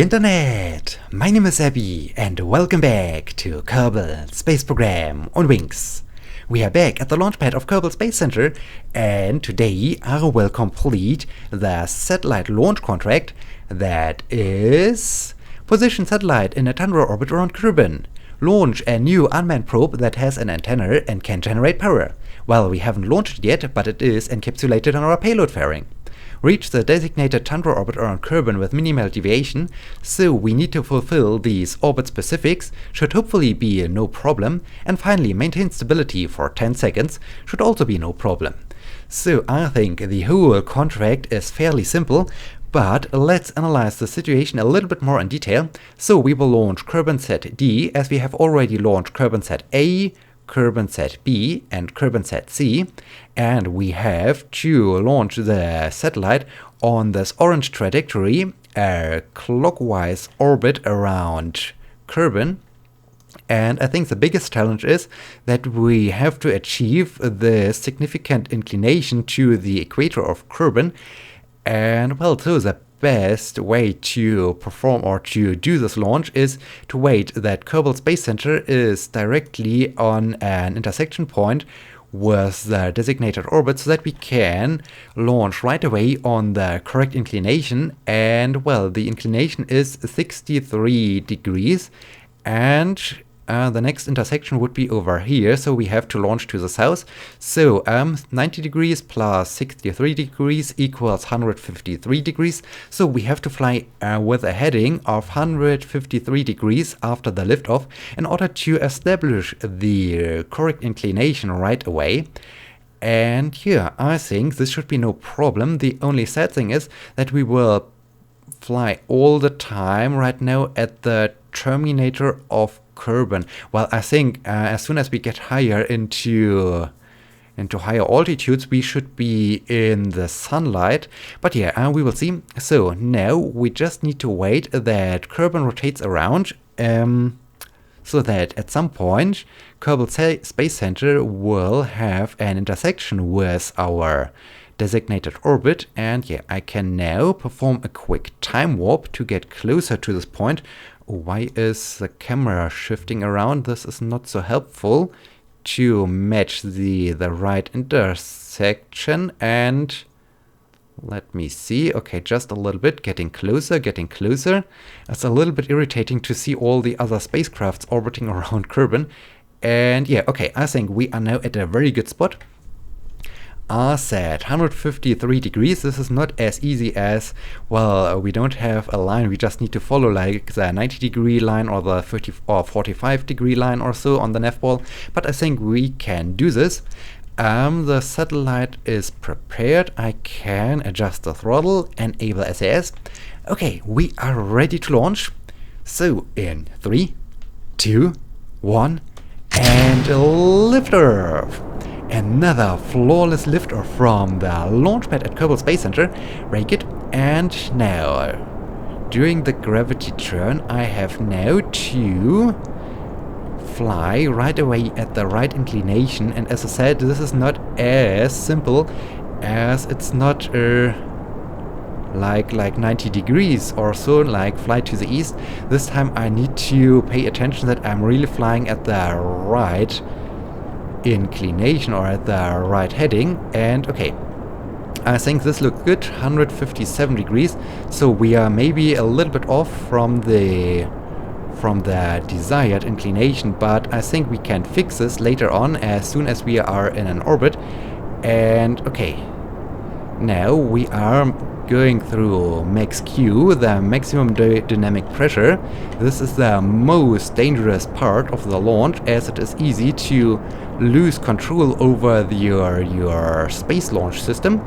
Internet! My name is Abby and welcome back to Kerbal Space Program on Wings. We are back at the launchpad of Kerbal Space Center and today I will complete the satellite launch contract that is position satellite in a tundra orbit around Kerbal. Launch a new unmanned probe that has an antenna and can generate power. Well, we haven't launched it yet, but it is encapsulated on our payload fairing. Reach the designated tundra orbit around Kerbal with minimal deviation, so we need to fulfill these orbit specifics, should hopefully be no problem, and finally maintain stability for 10 seconds, should also be no problem. So I think the whole contract is fairly simple, but let's analyze the situation a little bit more in detail. So we will launch Kerbal D, as we have already launched Kerbal A, Kerbal B and Kerbal C, and we have to launch the satellite on this orange trajectory, a clockwise orbit around Kerbal. And I think the biggest challenge is that we have to achieve the significant inclination to the equator of Kerbal. And well, so the best way to perform or to do this launch is to wait that Kerbal Space Center is directly on an intersection point with the designated orbit so that we can launch right away on the correct inclination. And well, the inclination is 63 degrees and the next intersection would be over here, so we have to launch to the south. So 90 degrees plus 63 degrees equals 153 degrees. So we have to fly with a heading of 153 degrees after the liftoff in order to establish the correct inclination right away. And yeah, I think this should be no problem. The only sad thing is that we will fly all the time right now at the terminator of Kerbal. Well, I think as soon as we get higher into higher altitudes, we should be in the sunlight. But yeah, we will see. So now we just need to wait that Kerbal rotates around, so that at some point Kerbal Space Center will have an intersection with our designated orbit. And yeah, I can now perform a quick time warp to get closer to this point. Why is the camera shifting around? This is not so helpful to match the right intersection. And let me see. Okay, just a little bit, getting closer, getting closer. It's a little bit irritating to see all the other spacecrafts orbiting around Kerbal. And yeah, okay, I think we are now at a very good spot. I said 153 degrees. This is not as easy as, well, we don't have a line, we just need to follow like the 90 degree line or the 30 or 45 degree line or so on the nav ball, but I think we can do this. The satellite is prepared. I can adjust the throttle, enable SAS. Okay, we are ready to launch. So in 3, 2, 1 and liftoff. Another flawless liftoff from the launchpad at Kerbal Space Center. Break it. And now, during the gravity turn, I have now to fly right away at the right inclination. And as I said, this is not as simple as it's not like 90 degrees or so, like fly to the east. This time I need to pay attention that I'm really flying at the right inclination or at the right heading. And okay, I think this looks good. 157 degrees, so we are maybe a little bit off from the desired inclination, but I think we can fix this later on as soon as we are in an orbit. And okay, now we are going through max Q, the maximum dynamic pressure. This is the most dangerous part of the launch, as it is easy to lose control over your space launch system.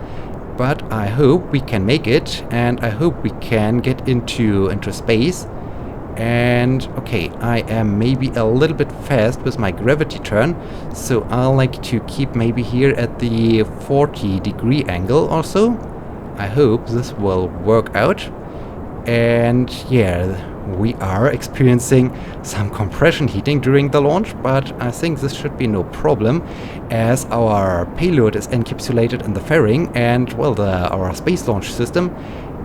But I hope we can make it, and I hope we can get into space. And okay, I am maybe a little bit fast with my gravity turn, so I'll like to keep maybe here at the 40 degree angle or so. I hope this will work out. And yeah, we are experiencing some compression heating during the launch, but I think this should be no problem as our payload is encapsulated in the fairing, and well, our space launch system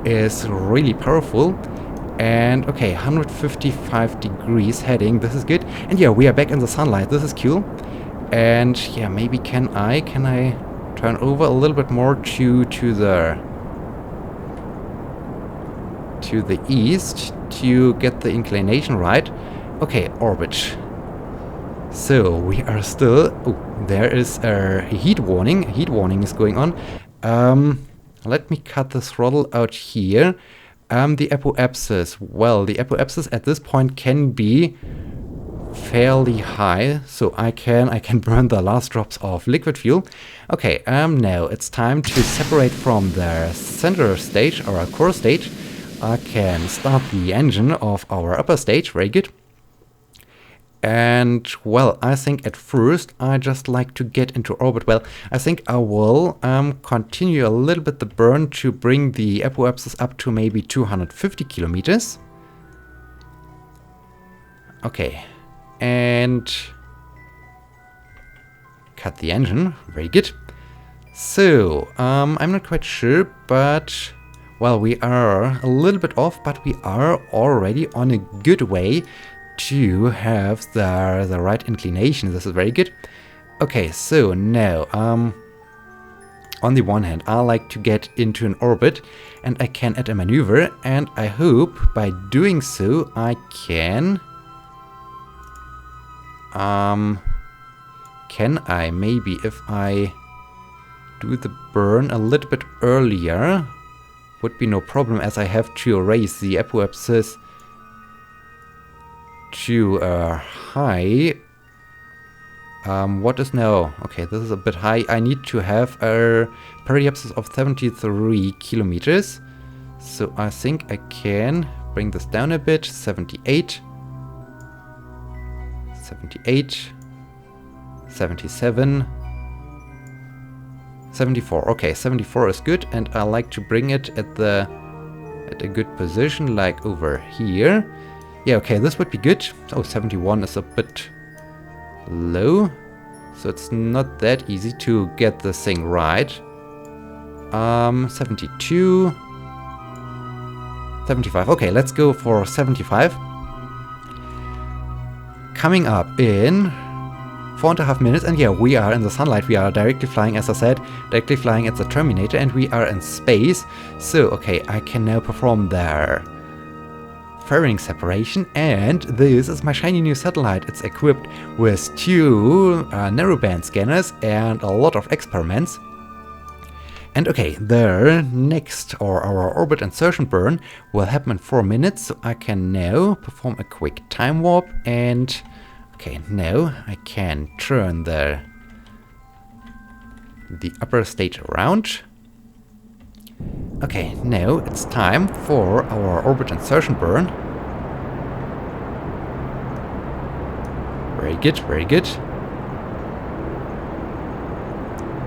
is really powerful. And okay, 155 degrees heading. This is good. And yeah, we are back in the sunlight. This is cool. And yeah, maybe can I turn over a little bit more to the east to get the inclination right. Okay, orbit. So we are still... Oh, there is a heat warning. A heat warning is going on. Let me cut the throttle out here. The apoapsis. Well, the apoapsis at this point can be fairly high, so I can burn the last drops of liquid fuel. Okay, now it's time to separate from the center stage, our core stage. I can start the engine of our upper stage. Very good. And, well, I think at first I just like to get into orbit. Well, I think I will continue a little bit the burn to bring the apoapsis up to maybe 250 kilometers. Okay. And cut the engine. Very good. So, I'm not quite sure, but... Well, we are a little bit off, but we are already on a good way to have the right inclination. This is very good. Okay, so now, on the one hand, I like to get into an orbit, and I can add a maneuver, and I hope by doing so I can I maybe, if I do the burn a little bit earlier, would be no problem, as I have to raise the apoapsis to a high. What is now? Okay, this is a bit high. I need to have a periapsis of 73 kilometers. So I think I can bring this down a bit. 78. 78. 77. 74. Okay, 74 is good, and I like to bring it at a good position, like over here. Yeah, okay, this would be good. Oh, 71 is a bit low, so it's not that easy to get this thing right. 72. 75. Okay, let's go for 75. Coming up in 4.5 minutes, and yeah, we are in the sunlight. We are directly flying, as I said, directly flying at the Terminator, and we are in space. So, okay, I can now perform the fairing separation, and this is my shiny new satellite. It's equipped with 2 narrowband scanners and a lot of experiments. And okay, the next, or our orbit insertion burn, will happen in 4 minutes, so I can now perform a quick time warp, and okay, now I can turn the upper stage around. Okay, now it's time for our orbit insertion burn. Very good, very good.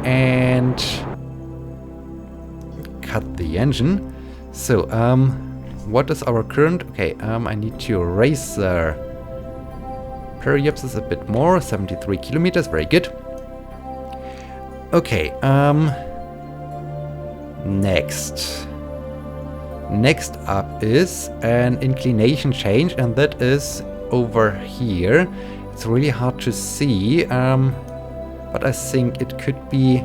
And cut the engine. So, what is our current? Okay, I need to raise the periapsis a bit more. 73 kilometers, very good. Okay, next up is an inclination change, and that is over here. It's really hard to see, but I think it could be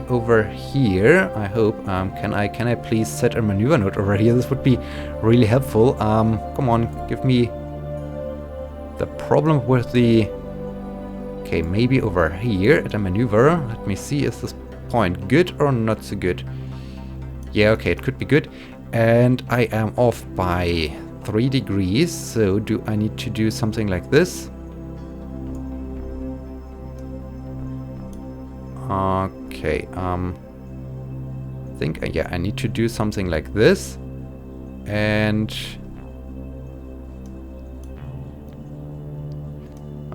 over here. I hope. Can I please set a maneuver node over here? This would be really helpful. Come on, give me the problem with the... Okay, maybe over here at a maneuver. Let me see, is this point good or not so good? Yeah, okay, it could be good. And I am off by 3 degrees, so do I need to do something like this? Okay, I think, yeah, I need to do something like this. And...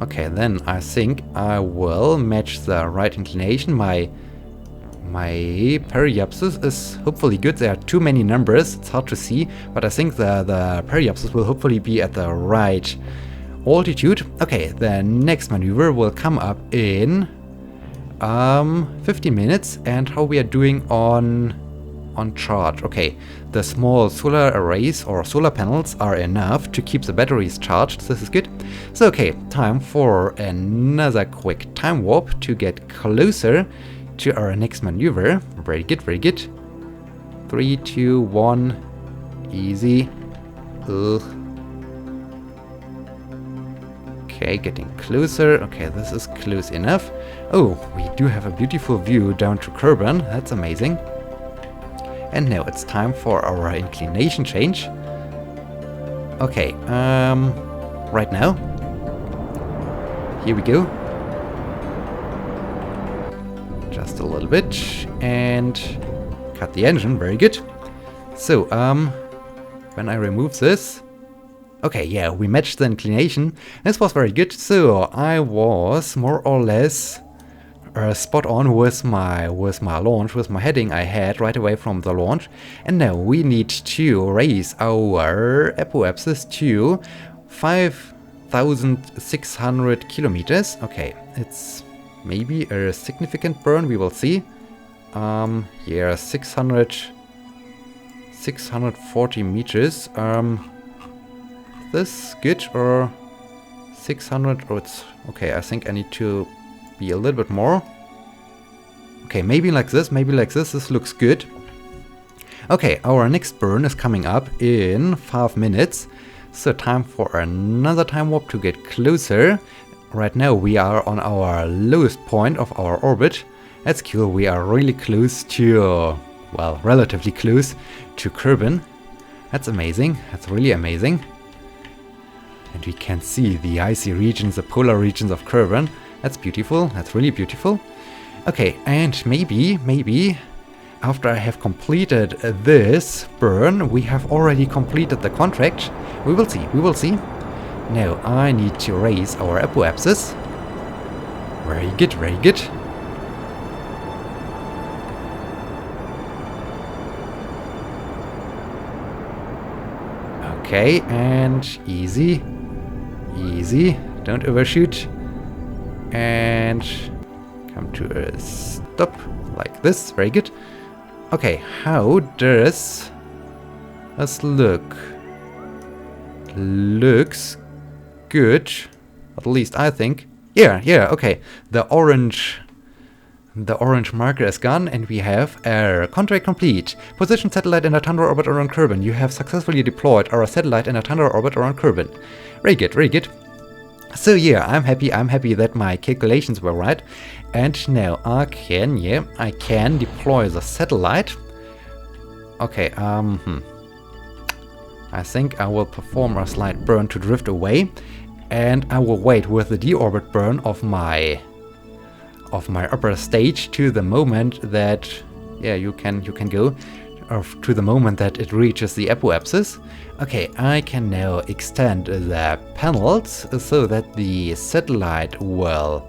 okay, then I think I will match the right inclination. My periapsis is hopefully good. There are too many numbers, it's hard to see, but I think the periapsis will hopefully be at the right altitude. Okay, the next maneuver will come up in 15 minutes, and how we are doing on on charge. Okay, the small solar arrays or solar panels are enough to keep the batteries charged. This is good. So, okay, time for another quick time warp to get closer to our next maneuver. Very good, very good. 3, 2, 1. Easy. Ugh. Okay, getting closer. Okay, this is close enough. Oh, we do have a beautiful view down to Kerbal. That's amazing. And now it's time for our inclination change. Okay, right now. Here we go. Just a little bit. And cut the engine. Very good. So, when I remove this... Okay, yeah, we matched the inclination. This was very good. So I was more or less spot on with my launch, with my heading I had right away from the launch. And now we need to raise our apoapsis to 5,600 kilometers. Okay, it's maybe a significant burn. We will see. Yeah, 640 meters. This good or 600 or it's okay. I think I need to be a little bit more. Okay, maybe like this, maybe like this. This looks good. Okay, our next burn is coming up in 5 minutes. So time for another time warp to get closer. Right now we are on our lowest point of our orbit. That's cool. We are really close to, well, relatively close to Kerbal. That's amazing. That's really amazing. And we can see the icy regions, the polar regions of Kerbal. That's beautiful. That's really beautiful. Okay, and maybe after I have completed this burn, we have already completed the contract. We will see. We will see. Now I need to raise our apoapsis. Very good. Very good. Okay, and easy. Easy, don't overshoot. And come to a stop like this. Very good. Okay, how does this look? Looks good. At least I think. Yeah, okay. The orange marker is gone, and we have our contract complete. Position satellite in a tundra orbit around Kerbal. You have successfully deployed our satellite in a tundra orbit around Kerbal. Very good, very good. So yeah, I'm happy that my calculations were right. And now I can deploy the satellite. Okay, I think I will perform a slight burn to drift away, and I will wait with the deorbit burn of my upper stage to the moment that, yeah, you can go, or to the moment that it reaches the apoapsis. Okay, I can now extend the panels so that the satellite will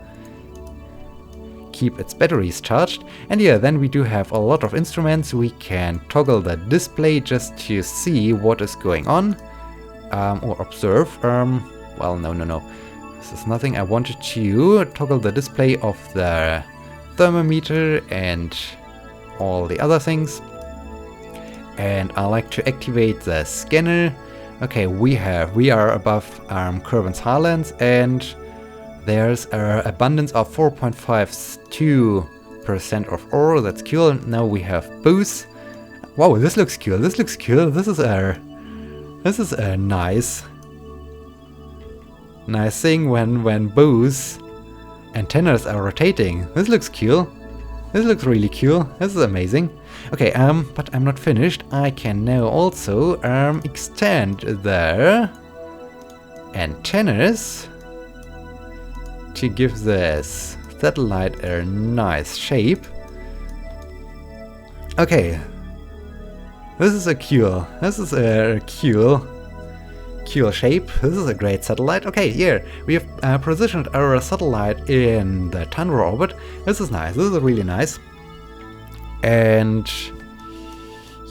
keep its batteries charged. And yeah, then we do have a lot of instruments. We can toggle the display just to see what is going on, or observe. Well, no. This is nothing. I wanted to toggle the display of the thermometer and all the other things. And I like to activate the scanner. Okay, we are above Kerbal's highlands, and there's an abundance of 4.52% of ore. That's cool. Now we have booze. Wow, this looks cool. This looks cool. This is a nice thing when booze antennas are rotating. This looks cool. This looks really cool. This is amazing. Okay, but I'm not finished. I can now also extend the antennas to give this satellite a nice shape. Okay, this is a cool shape. This is a great satellite. Okay, yeah, we have positioned our satellite in the tundra orbit. This is nice. This is really nice. And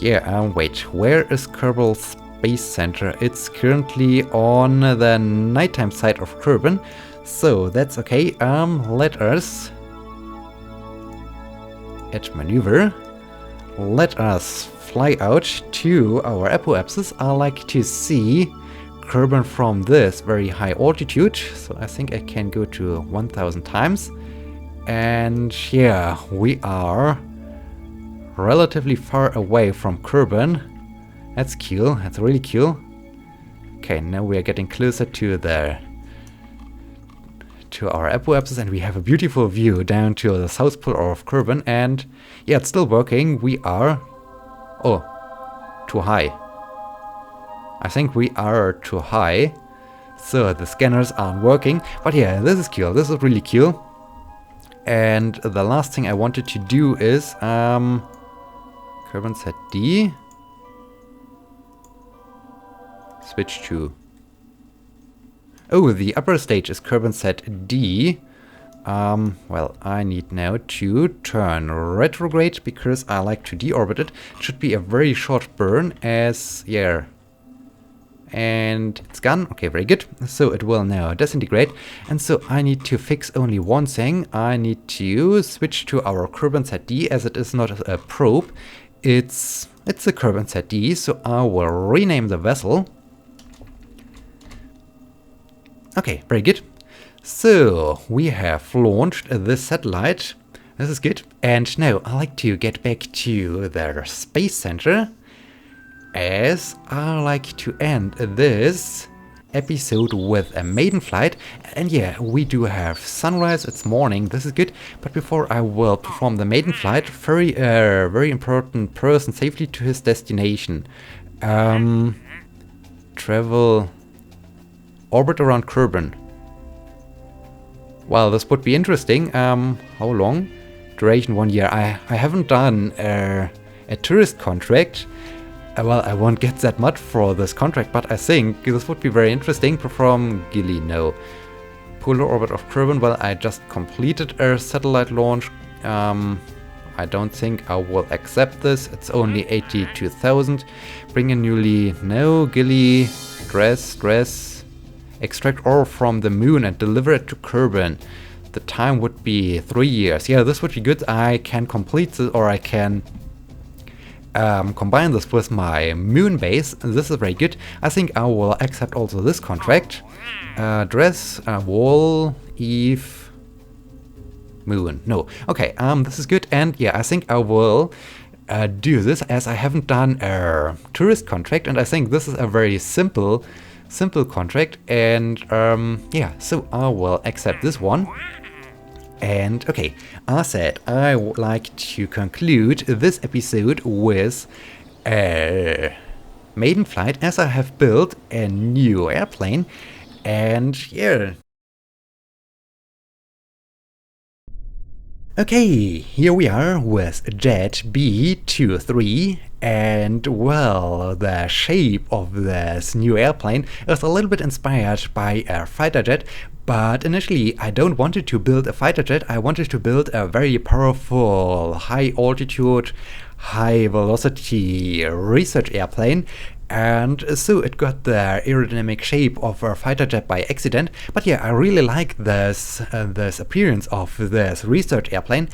yeah, wait, where is Kerbal Space Center? It's currently on the nighttime side of Kerbal, so that's okay. Let us at maneuver. let us fly out to our apoapsis. I like to see Kerbal from this very high altitude, so I think I can go to 1000 times. And yeah, we are relatively far away from Kerbal. That's cool, that's really cool. Okay, now we are getting closer to our apoapsis, and we have a beautiful view down to the south pole of Kerbal. And yeah, it's still working. We are... oh, too high. I think we are too high, so the scanners aren't working. But yeah, this is cool. This is really cool. And the last thing I wanted to do is Kerbal set D. Switch to... oh, the upper stage is Kerbal set D. Well, I need now to turn retrograde because I like to deorbit it. It should be a very short burn as... yeah. And it's gone. Okay, very good. So it will now disintegrate. And so I need to fix only one thing. I need to switch to our Kerbal set D, as it is not a probe. It's a Kerbal set D, so I will rename the vessel. Okay, very good. So we have launched this satellite. This is good. And now I like to get back to the space center, as I like to end this episode with a maiden flight. And yeah, we do have sunrise, it's morning, this is good. But before I will perform the maiden flight, very important person safely to his destination. Travel orbit around Kerbal. Well, this would be interesting. How long? Duration 1 year. I haven't done a tourist contract. Well, I won't get that much for this contract, but I think this would be very interesting. Perform Gilly, no. Polar orbit of Kerbal, well, I just completed a satellite launch. I don't think I will accept this. It's only 82,000. Bring a newly, no. Gilly, dress. Extract ore from the moon and deliver it to Kerbal. The time would be 3 years. Yeah, this would be good. I can complete this, or I can combine this with my moon base. This is very good. I think I will accept also this contract. Dress, wall, Eve, moon. No. Okay, this is good. And yeah, I think I will do this, as I haven't done a tourist contract, and I think this is a very simple contract. And yeah, so I will accept this one. And okay, I said I would like to conclude this episode with a maiden flight, as I have built a new airplane. And yeah. Okay, here we are with Jet B23, and well, the shape of this new airplane is a little bit inspired by a fighter jet. But initially, I don't wanted to build a fighter jet. I wanted to build a very powerful, high altitude, high velocity research airplane. And so it got the aerodynamic shape of a fighter jet by accident. But yeah, I really like this appearance of this research airplane.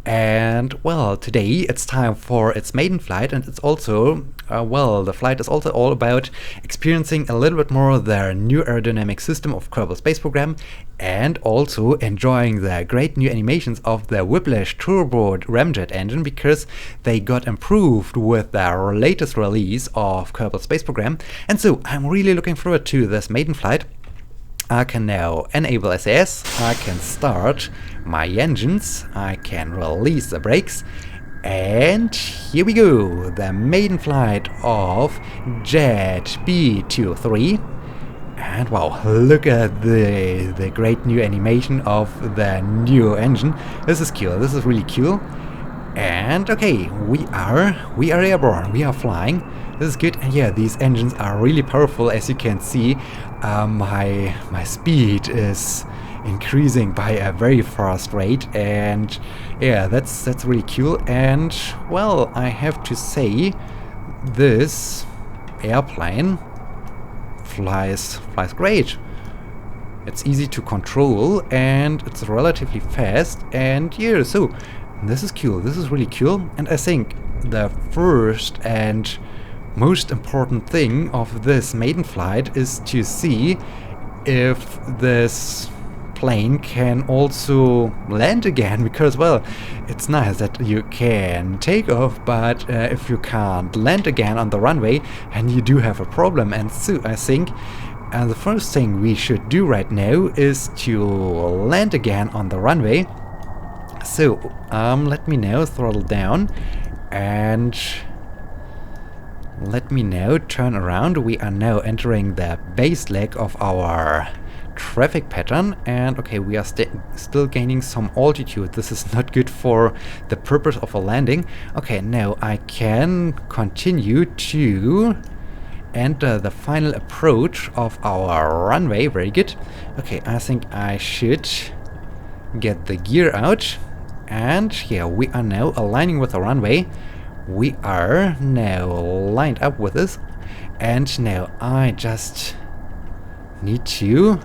And well, today it's time for its maiden flight, and it's also, well, the flight is also all about experiencing a little bit more the new aerodynamic system of Kerbal Space Program, and also enjoying the great new animations of the Whiplash turbo ramjet engine, because they got improved with the latest release of Kerbal Space Program. And so I'm really looking forward to this maiden flight. I can now enable SAS, I can start my engines, I can release the brakes, and here we go, the maiden flight of Jet B23. And wow, look at the great new animation of the new engine. This is cool, this is really cool. And okay, we are airborne, we are flying. This is good. And yeah, these engines are really powerful, as you can see. My speed is increasing by a very fast rate, and yeah, that's really cool. And well, I have to say, this airplane flies great. It's easy to control, and it's relatively fast. And yeah, so this is cool, this is really cool. And I think the first and most important thing of this maiden flight is to see if this plane can also land again, because, well, it's nice that you can take off, but if you can't land again on the runway, and you do have a problem. And so I think the first thing we should do right now is to land again on the runway. So let me now throttle down and let me now turn around. We are now entering the base leg of our traffic pattern, and okay, we are still gaining some altitude. This is not good for the purpose of a landing. Okay, now I can continue to enter the final approach of our runway. Very good. Okay, I think I should get the gear out, and yeah, we are now aligning with the runway. We are now lined up with this, and now I just need to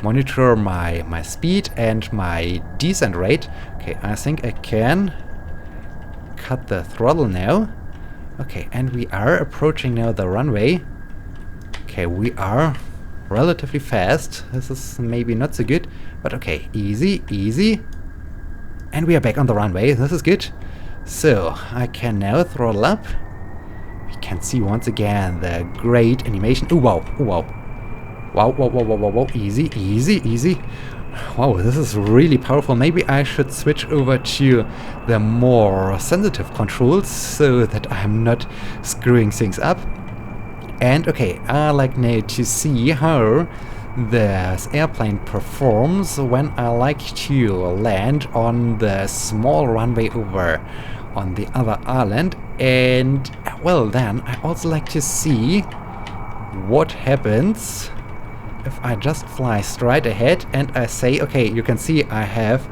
monitor my speed and my descent rate. Okay, I think I can cut the throttle now. Okay, and we are approaching now the runway. Okay, we are relatively fast. This is maybe not so good, but okay, easy, easy. And we are back on the runway. This is good. So I can now throttle up. We can see once again the great animation. Oh wow, oh wow. Wow, wow, wow, wow, wow, wow, easy, easy, easy. Wow, this is really powerful. Maybe I should switch over to the more sensitive controls so that I'm not screwing things up. And okay, I like now to see how this airplane performs when I like to land on the small runway over on the other island. And well, then I also like to see what happens if I just fly straight ahead and I say, okay, you can see I have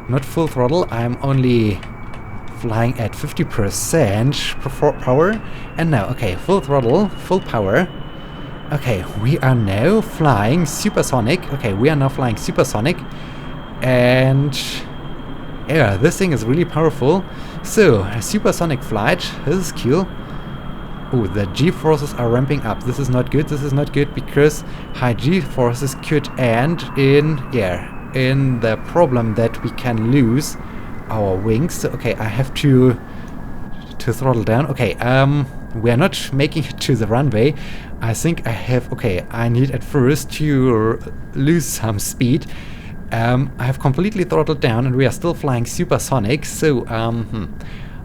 not full throttle, I'm only flying at 50% power, and now, okay, full throttle, full power. Okay, we are now flying supersonic. Okay, we are now flying supersonic, and yeah, this thing is really powerful. So, a supersonic flight, this is cool. Oh, the G-forces are ramping up. This is not good. This is not good because high G-forces could end in, yeah, in the problem that we can lose our wings. So, okay, I have to throttle down. Okay, we are not making it to the runway. I think I have, okay, I need at first to lose some speed. I have completely throttled down and we are still flying supersonic. So,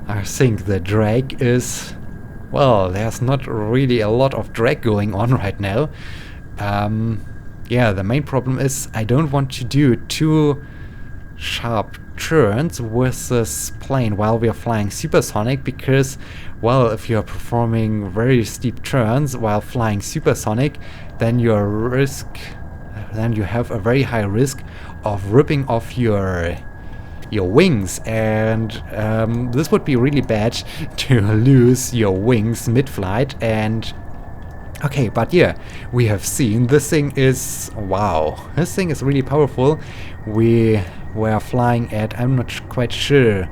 I think the drag is... well, there's not really a lot of drag going on right now. Yeah, the main problem is I don't want to do too sharp turns with this plane while we are flying supersonic, because, well, if you are performing very steep turns while flying supersonic, then you have a very high risk of ripping off your wings, and this would be really bad to lose your wings mid-flight. And okay, but yeah, we have seen this thing is, wow, this thing is really powerful. We were flying at, I'm not quite sure,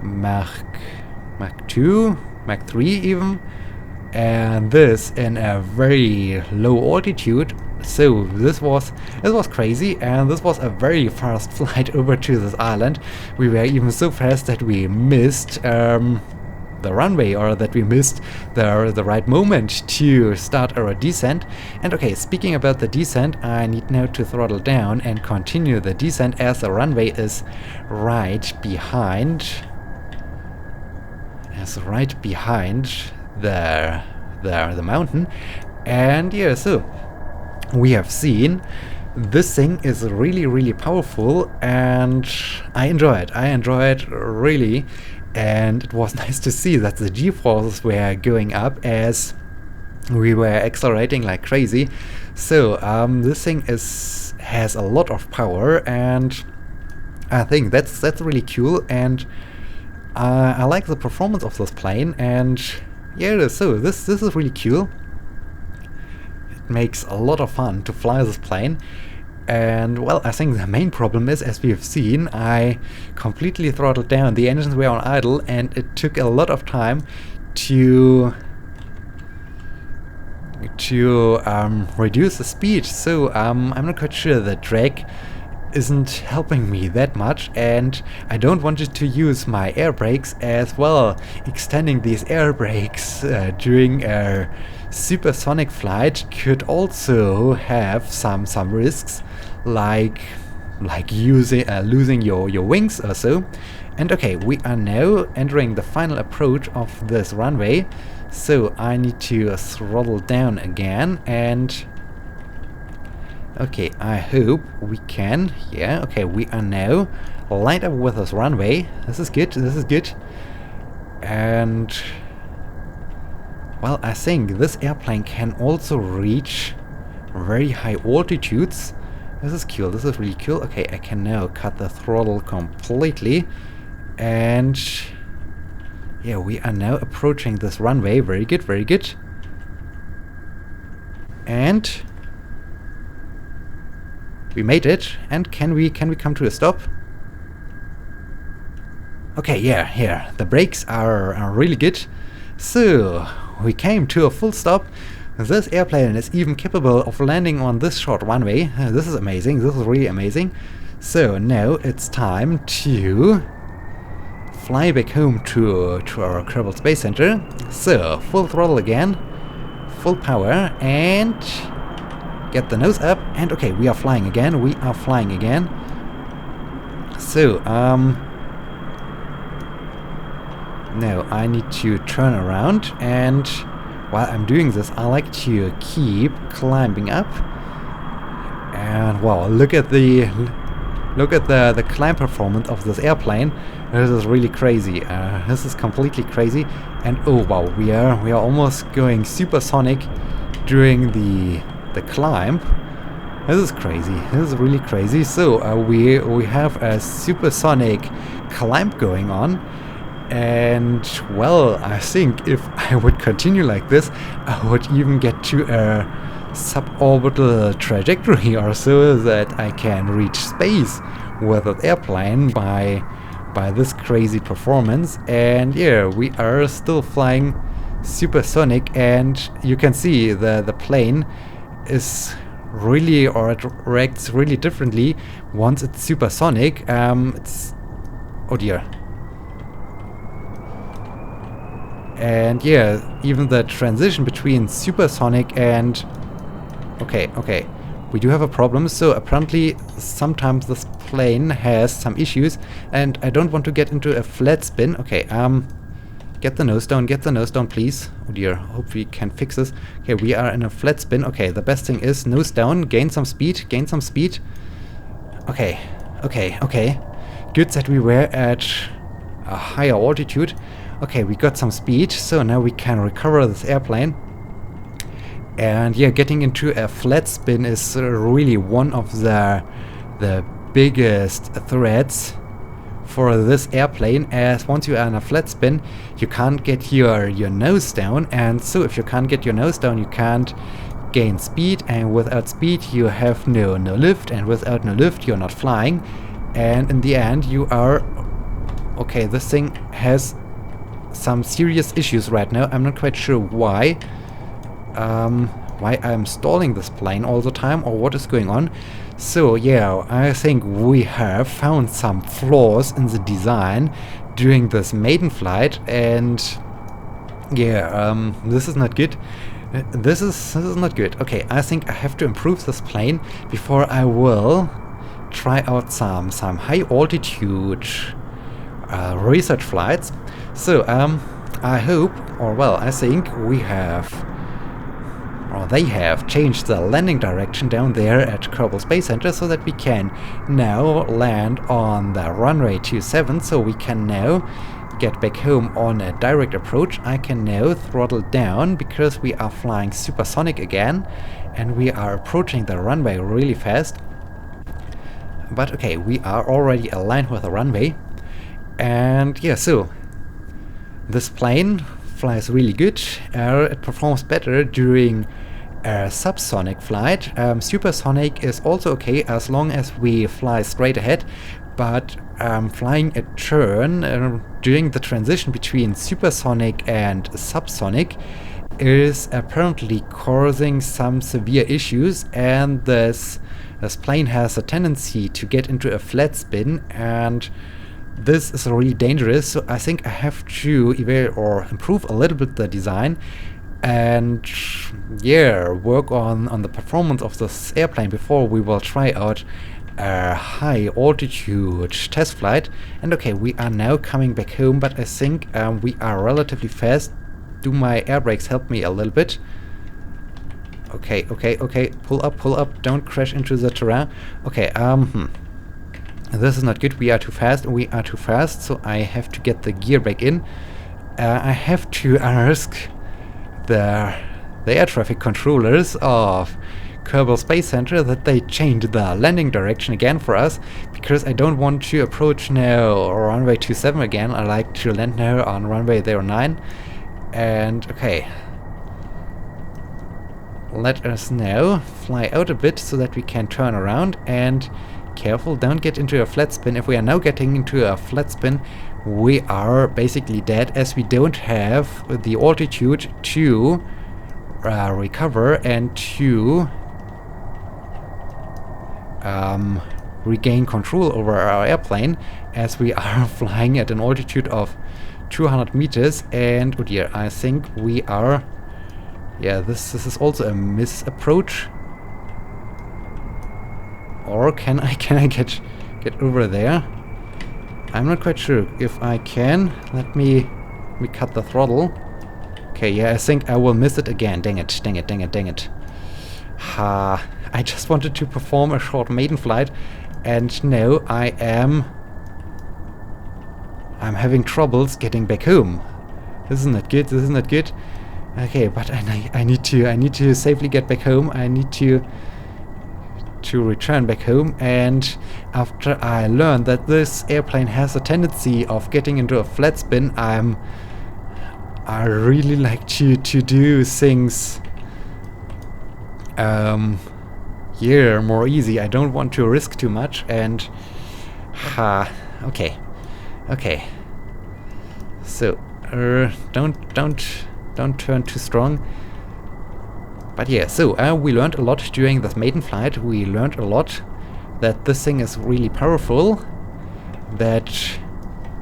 Mach 2, Mach 3 even, and this in a very low altitude. So this was crazy, and this was a very fast flight over to this island. We were even so fast that we missed the runway, or that we missed the right moment to start our descent. And okay, speaking about the descent, I need now to throttle down and continue the descent, as the runway is right behind the mountain. And yeah, so we have seen this thing is really, really powerful, and I enjoy it really. And it was nice to see that the G-forces were going up as we were accelerating like crazy. So this thing has a lot of power, and I think that's really cool. And I like the performance of this plane, and yeah, so this is really cool. Makes a lot of fun to fly this plane. And well, I think the main problem is, as we have seen, I completely throttled down. The engines were on idle, and it took a lot of time to reduce the speed. So I'm not quite sure the drag isn't helping me that much, and I don't want to use my air brakes as well. Extending these air brakes during a supersonic flight could also have some risks, like losing your wings or so. And okay, we are now entering the final approach of this runway, so I need to throttle down again. And okay, I hope we can. Yeah, okay, we are now lined up with this runway. This is good, this is good. And well, I think this airplane can also reach very high altitudes. This is cool, this is really cool. Okay, I can now cut the throttle completely. And yeah, we are now approaching this runway. Very good, very good. And we made it. And can we come to a stop? Okay, yeah, here. The brakes are really good. So we came to a full stop. This airplane is even capable of landing on this short runway. This is amazing. This is really amazing. So now it's time to fly back home to our Kerbal Space Center. So full throttle again, full power, and get the nose up. And okay, we are flying again. We are flying again. So now I need to turn around, and while I'm doing this, I like to keep climbing up. And wow, look at the climb performance of this airplane. This is really crazy. This is completely crazy. And oh wow, we are almost going supersonic during the climb. This is crazy. This is really crazy. So we have a supersonic climb going on. And well, I think if I would continue like this, I would even get to a suborbital trajectory or so, that I can reach space with an airplane by this crazy performance. And yeah, we are still flying supersonic, and you can see the plane is really, or it reacts really differently once it's supersonic. It's, oh dear. And yeah, even the transition between supersonic and okay, we do have a problem. So apparently sometimes this plane has some issues, and I don't want to get into a flat spin. Okay, get the nose down, please. Oh dear, hope we can fix this. Okay, we are in a flat spin. Okay, the best thing is nose down, gain some speed. Okay. Good that we were at a higher altitude. Okay, we got some speed, so now we can recover this airplane. And yeah, getting into a flat spin is really one of the biggest threats for this airplane, as once you are in a flat spin, you can't get your nose down, and so if you can't get your nose down, you can't gain speed, and without speed you have no lift, and without no lift you're not flying, and in the end you are... Okay, this thing has some serious issues right now. I'm not quite sure why I'm stalling this plane all the time, or what is going on. So yeah, I think we have found some flaws in the design during this maiden flight, and yeah, this is not good. This is not good. Okay, I think I have to improve this plane before I will try out some high altitude research flights. So I hope, or well, I think we have, or they have changed the landing direction down there at Kerbal Space Center, so that we can now land on the runway 27, so we can now get back home on a direct approach. I can now throttle down because we are flying supersonic again, and we are approaching the runway really fast. But okay, we are already aligned with the runway. And yeah, so this plane flies really good. It performs better during subsonic flight. Supersonic is also okay as long as we fly straight ahead, but flying a turn during the transition between supersonic and subsonic is apparently causing some severe issues, and this plane has a tendency to get into a flat spin, and this is really dangerous. So I think I have to improve a little bit the design and work on the performance of this airplane before we will try out a high altitude test flight. And okay, we are now coming back home, but I think we are relatively fast. Do my air brakes help me a little bit? Okay, pull up, don't crash into the terrain. Okay, this is not good. We are too fast, so I have to get the gear back in. I have to ask the air traffic controllers of Kerbal Space Center that they change the landing direction again for us, because I don't want to approach now runway 27 again. I like to land now on runway 09. And okay, let us now fly out a bit so that we can turn around, and careful, don't get into a flat spin. If we are now getting into a flat spin, we are basically dead, as we don't have the altitude to recover and to regain control over our airplane, as we are flying at an altitude of 200 meters. And oh dear, I think we are, this is also a misapproach. Or can I get over there? I'm not quite sure if I can. Let me cut the throttle. Okay, I think I will miss it again. Dang it. I just wanted to perform a short maiden flight, and now I'm having troubles getting back home. This is not good. Okay, but I need to safely get back home. I need to return back home, and after I learned that this airplane has a tendency of getting into a flat spin, I really like to do things more easy. I don't want to risk too much, and okay. So don't turn too strong. But yeah, so we learned a lot during this maiden flight. We learned a lot that this thing is really powerful, that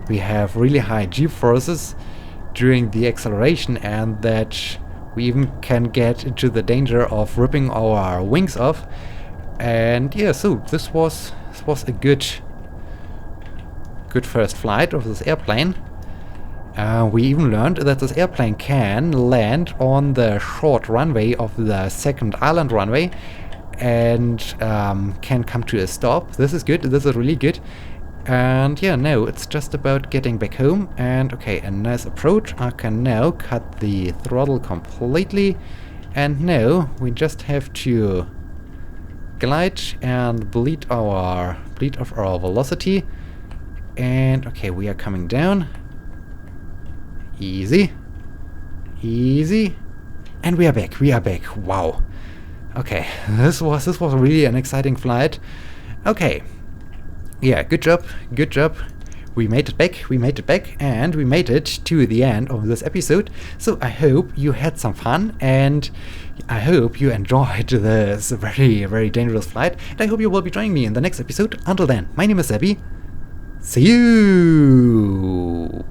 we have really high G-forces during the acceleration, and that we even can get into the danger of ripping our wings off. And yeah, so this was a good first flight of this airplane. We even learned that this airplane can land on the short runway of the second island runway, and can come to a stop. This is good. This is really good. And yeah, now it's just about getting back home. And okay, a nice approach. I can now cut the throttle completely, and now we just have to glide and bleed off our velocity. And okay, we are coming down. Easy. And we are back. Wow. Okay, this was really an exciting flight. Okay. Yeah, good job. We made it back, and we made it to the end of this episode. So I hope you had some fun, and I hope you enjoyed this very, very dangerous flight. And I hope you will be joining me in the next episode. Until then, my name is Abby. See you!